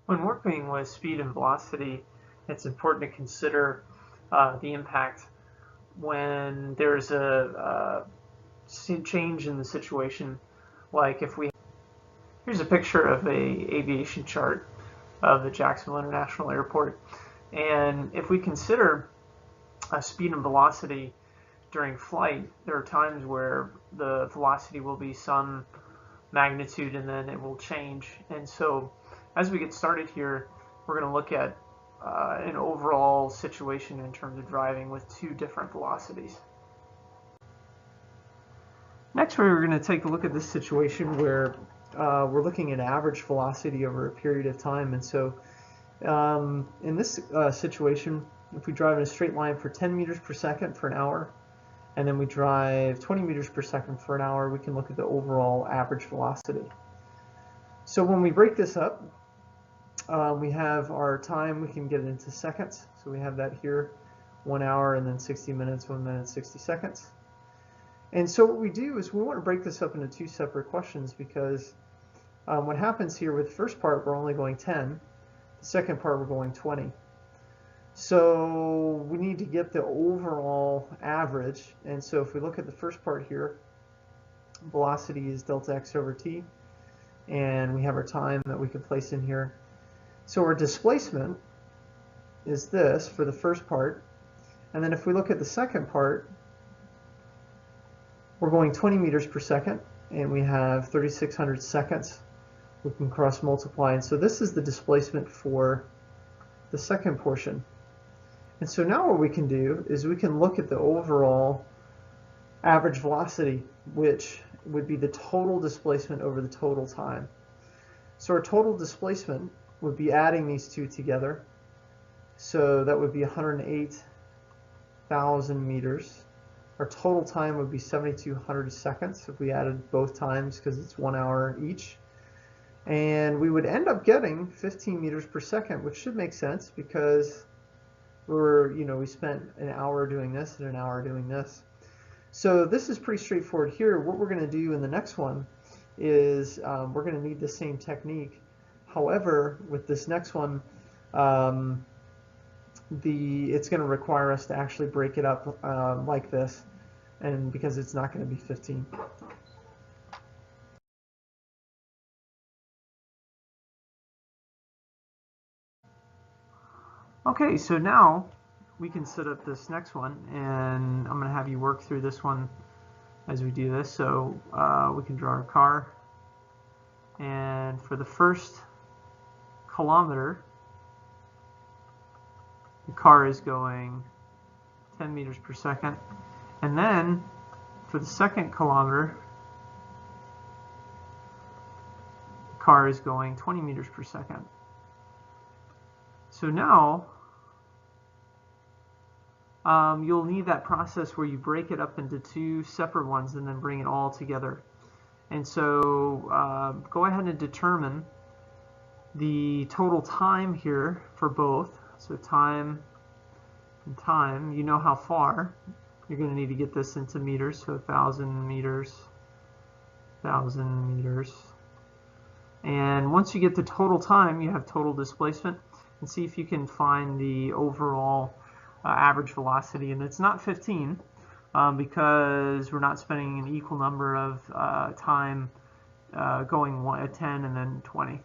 When working with speed and velocity, it's important to consider the impact when there's a change in the situation. Like if we here's a picture of a aviation chart of the Jacksonville International Airport, and if we consider speed and velocity during flight, there are times where the velocity will be some magnitude and then it will change. And so as we get started here, we're going to look at an overall situation in terms of driving with two different velocities. Next, we're going to take a look at this situation where we're looking at average velocity over a period of time. And so in this situation, if we drive in a straight line for 10 meters per second for an hour, and then we drive 20 meters per second for an hour, we can look at the overall average velocity. So when we break this up, we have our time, we can get it into seconds. So we have that here, 1 hour and then 60 minutes, 1 minute, 60 seconds. And so what we do is we want to break this up into two separate questions because what happens here with the first part, we're only going 10. The second part, we're going 20. So we need to get the overall average. And so if we look at the first part here, velocity is delta x over t. And we have our time that we can place in here. So our displacement is this for the first part. And then if we look at the second part, we're going 20 meters per second. And we have 3,600 seconds. We can cross multiply. And so this is the displacement for the second portion. And so now what we can do is we can look at the overall average velocity, which would be the total displacement over the total time. So our total displacement would be adding these two together. So that would be 108,000 meters. Our total time would be 7,200 seconds if we added both times because it's 1 hour each. And we would end up getting 15 meters per second, which should make sense because we spent an hour doing this and an hour doing this. So this is pretty straightforward here. What we're going to do in the next one is we're going to need the same technique. However, with this next one, it's going to require us to actually break it up like this, and because it's not going to be 15. Okay, so now we can set up this next one, and I'm going to have you work through this one as we do this. So we can draw our car, and for the first kilometer, the car is going 10 meters per second, and then for the second kilometer, the car is going 20 meters per second. So now you'll need that process where you break it up into two separate ones and then bring it all together. And so go ahead and determine the total time here for both. So time and time, you know how far. You're going to need to get this into meters, so 1,000 meters, 1,000 meters. And once you get the total time, you have total displacement. And see if you can find the overall average velocity. And it's not 15 because we're not spending an equal number of time going 10 and then 20.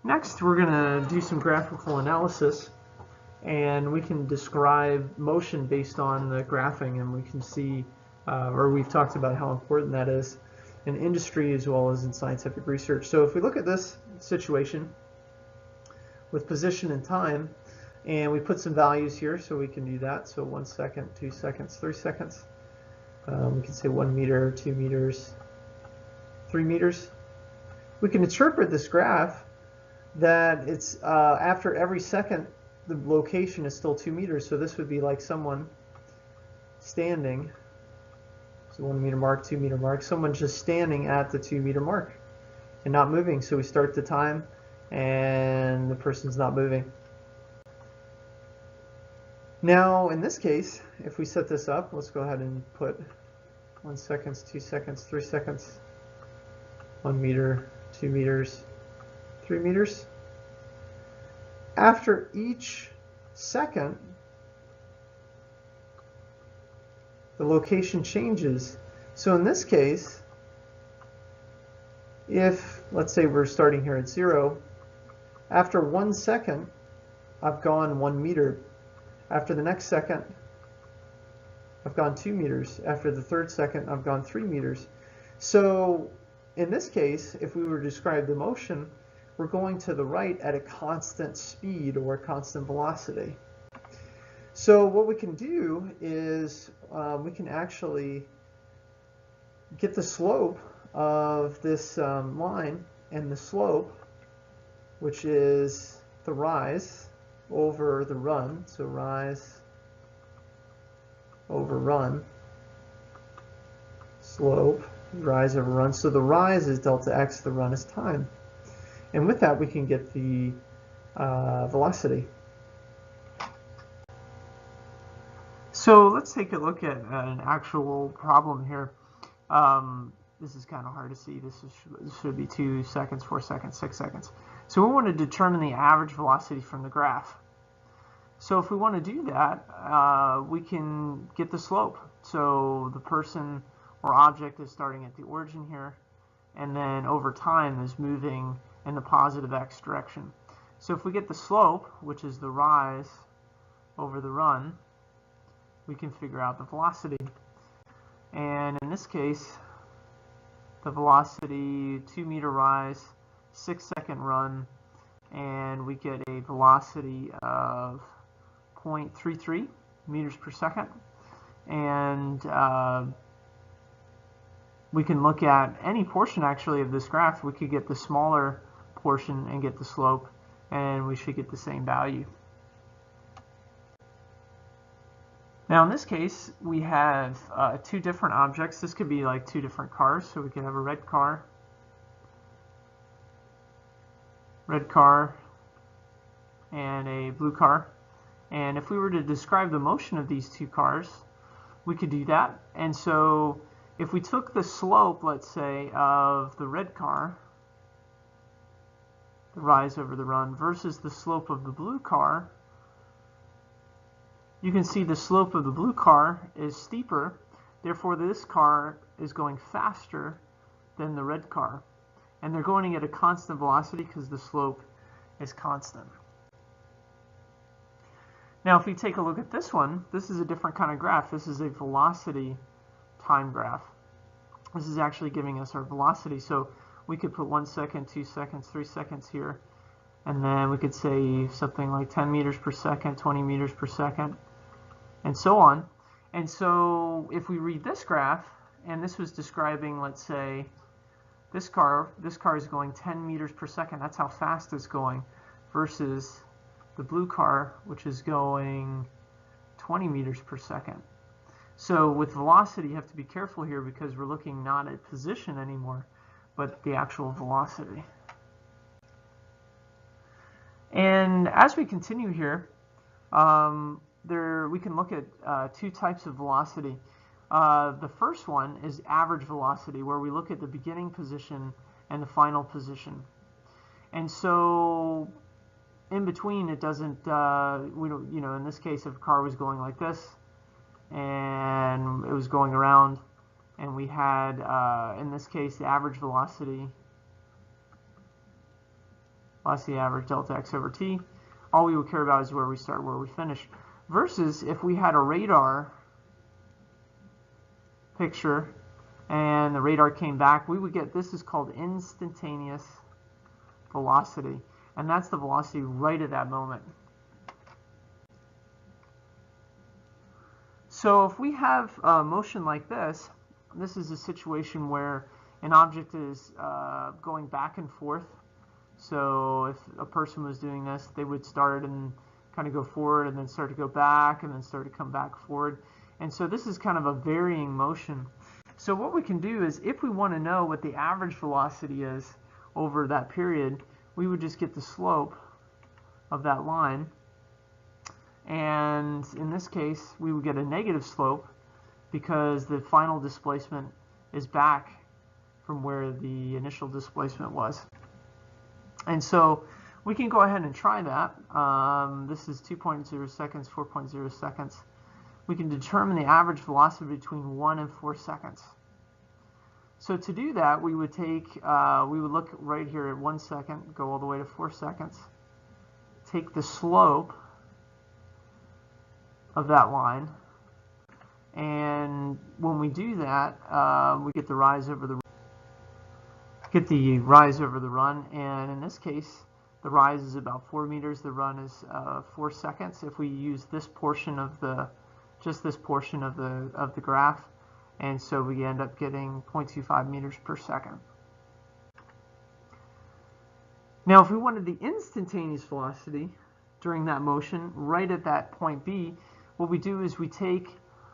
Next, we're going to do some graphical analysis, and we can describe motion based on the graphing, and we can see, or we've talked about how important that is in industry as well as in scientific research. So if we look at this situation with position and time, and we put some values here, so we can do that. So 1 second, 2 seconds, 3 seconds. We can say 1 meter, 2 meters, 3 meters. We can interpret this graph that it's after every second the location is still 2 meters, so this would be like someone standing So 1 meter mark, 2 meter mark. Someone's just standing at the 2 meter mark and not moving. So we start the time and the person's not moving. Now in this case, if we set this up, let's go ahead and put 1 second, 2 seconds, 3 seconds, 1 meter, 2 meters, 3 meters. After each second, the location changes. So in this case, if, let's say we're starting here at 0, after 1 second, I've gone 1 meter. After the next second, I've gone 2 meters. After the third second, I've gone 3 meters. So in this case, if we were to describe the motion, we're going to the right at a constant speed or a constant velocity. So what we can do is we can actually get the slope of this line, and the slope, which is the rise over the run, so rise over run, slope, rise over run. So the rise is delta x, the run is time. And with that we can get the velocity. So let's take a look at an actual problem here. This is kind of hard to see. This should be 2 seconds, 4 seconds, 6 seconds. So we want to determine the average velocity from the graph. So if we want to do that, we can get the slope. So the person or object is starting at the origin here, and then over time is moving in the positive x direction. So if we get the slope, which is the rise over the run, we can figure out the velocity. And in this case, the velocity, 2 meter rise, 6 second run, and we get a velocity of 0.33 meters per second. And we can look at any portion actually of this graph. We could get the smaller portion and get the slope, and we should get the same value. Now in this case, we have 2 different objects. This could be like 2 different cars. So we could have a red car, and a blue car. And if we were to describe the motion of these 2 cars, we could do that. And so if we took the slope, let's say, of the red car, the rise over the run, versus the slope of the blue car, you can see the slope of the blue car is steeper, therefore this car is going faster than the red car. And they're going at a constant velocity because the slope is constant. Now if we take a look at this one, this is a different kind of graph. This is a velocity time graph. This is actually giving us our velocity. So we could put 1 second, 2 seconds, 3 seconds here, and then we could say something like 10 meters per second, 20 meters per second, and so on. And so if we read this graph, and this was describing, let's say, this car is going 10 meters per second. That's how fast it's going, versus the blue car, which is going 20 meters per second. So with velocity, you have to be careful here because we're looking not at position anymore, but the actual velocity. And as we continue here, we can look at 2 types of velocity. The first one is average velocity, where we look at the beginning position and the final position. And so in between, it doesn't, we don't, in this case, if a car was going like this and it was going around, and we had, in this case, the average velocity average delta x over t, all we would care about is where we start, where we finish. Versus if we had a radar picture and the radar came back, we would get, this is called instantaneous velocity, and that's the velocity right at that moment. So if we have motion like this, this is a situation where an object is going back and forth. So if a person was doing this, they would start and kind of go forward and then start to go back and then start to come back forward. And so this is kind of a varying motion. So what we can do is, if we want to know what the average velocity is over that period, we would just get the slope of that line, and in this case we would get a negative slope because the final displacement is back from where the initial displacement was. And so we can go ahead and try that. This is 2.0 seconds, 4.0 seconds. We can determine the average velocity between 1 and 4 seconds. So to do that, we would look right here at 1 second, go all the way to 4 seconds, take the slope of that line, and when we do that, we get the rise over the run, and in this case, the rise is about 4 meters. The run is 4 seconds. If we use this portion of just this portion of the graph, and so we end up getting 0.25 meters per second. Now, if we wanted the instantaneous velocity during that motion, right at that point B, what we do is we take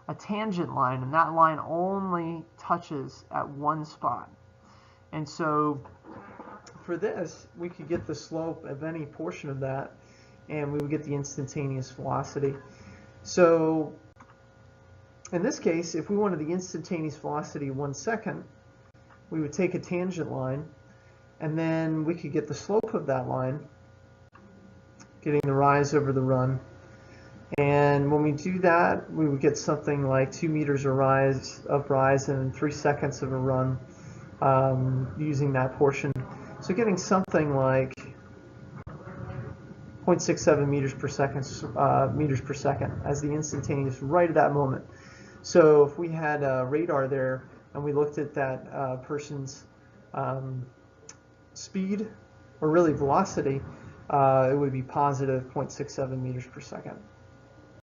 a tangent line, and that line only touches at one spot. And so for this, we could get the slope of any portion of that, and we would get the instantaneous velocity. So in this case, if we wanted the instantaneous velocity 1 second, we would take a tangent line, and then we could get the slope of that line, getting the rise over the run. And when we do that, we would get something like 2 meters of rise and 3 seconds of a run using that portion. So getting something like 0.67 meters per second as the instantaneous right at that moment. So if we had radar there and we looked at that person's speed, or really velocity, it would be positive 0.67 meters per second.